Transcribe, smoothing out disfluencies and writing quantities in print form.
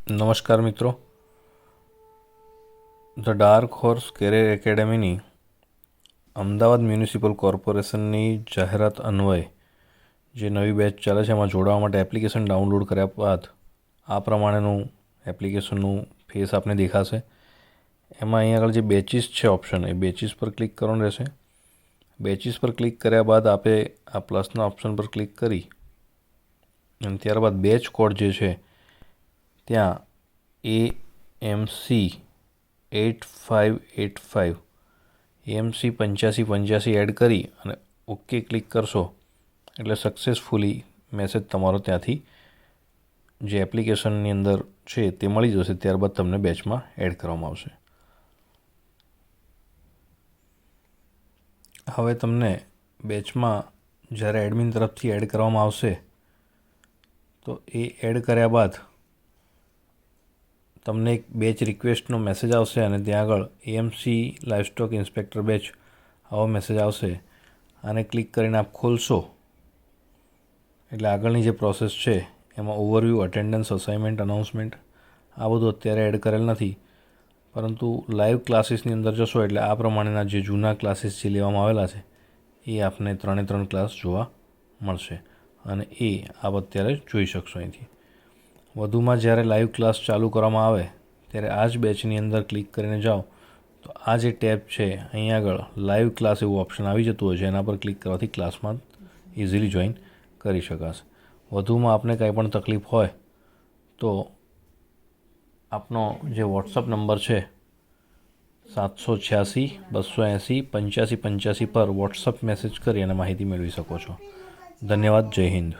નમસ્કાર મિત્રો, the dark horse career એકેડેમીની અમદાવાદ મ્યુનિસિપલ કોર્પોરેશનની જાહેરાત અન્વયે જે નવી બેચ ચાલે છે એમાં જોડાવા માટે એપ્લિકેશન ડાઉનલોડ કર્યા બાદ આ પ્રમાણેનું એપ્લિકેશનનું ફેસ આપને દેખાશે. એમાં અહીં આગળ જે બેચીસ છે ઓપ્શન, એ બેચીસ પર ક્લિક કરવાનું રહેશે. બેચીસ પર ક્લિક કર્યા બાદ આપે આ પ્લસના ઓપ્શન પર ક્લિક કરી અને ત્યારબાદ બેચ કોડ જે છે ત્યાં AMC 8585 AMC 8585 એડ કરી અને ઓકે ક્લિક કરશો એટલે સક્સેસફુલી મેસેજ તમારો ત્યાંથી જે એપ્લિકેશનની અંદર છે તે મળી જશે. ત્યારબાદ તમને બેચમાં એડ કરવામાં આવશે. હવે તમને બેચમાં જ્યારે એડમિન તરફથી એડ કરવામાં આવશે તો એ એડ કર્યા બાદ તમને એક બેચ રિક્વેસ્ટનો મેસેજ આવશે અને ત્યાં આગળ AMC લાઇવસ્ટોક ઇન્સ્પેક્ટર બેચ આવો મેસેજ આવશે. આને ક્લિક કરીને આપ ખોલશો એટલે આગળની જે પ્રોસેસ છે એમાં ઓવરવ્યૂ, અટેન્ડન્સ, અસાઇનમેન્ટ, અનાઉન્સમેન્ટ આ બધું અત્યારે એડ કરેલ નથી, પરંતુ લાઈવ ક્લાસીસની અંદર જશો એટલે આ પ્રમાણેના જે જૂના ક્લાસીસ જે લેવામાં આવેલા છે એ આપને 3 ક્લાસ જોવા મળશે અને એ આપ અત્યારે જોઈ શકશો અહીંથી. વધુમાં જ્યારે લાઈવ ક્લાસ ચાલુ કરવામાં આવે ત્યારે આ જ બેચની અંદર ક્લિક કરીને જાઓ તો આ જે ટેબ છે અહીં આગળ લાઈવ ક્લાસ એવું ઓપ્શન આવી જતું હોય છે. એના પર ક્લિક કરવાથી ક્લાસમાં ઇઝીલી જોઈન કરી શકાશે. વધુમાં આપને કાંઈ પણ તકલીફ હોય તો આપનો જે વોટ્સઅપ નંબર છે 786-280-8585 પર વોટ્સઅપ મેસેજ કરી અને માહિતી મેળવી શકો છો. ધન્યવાદ. જય હિન્દ.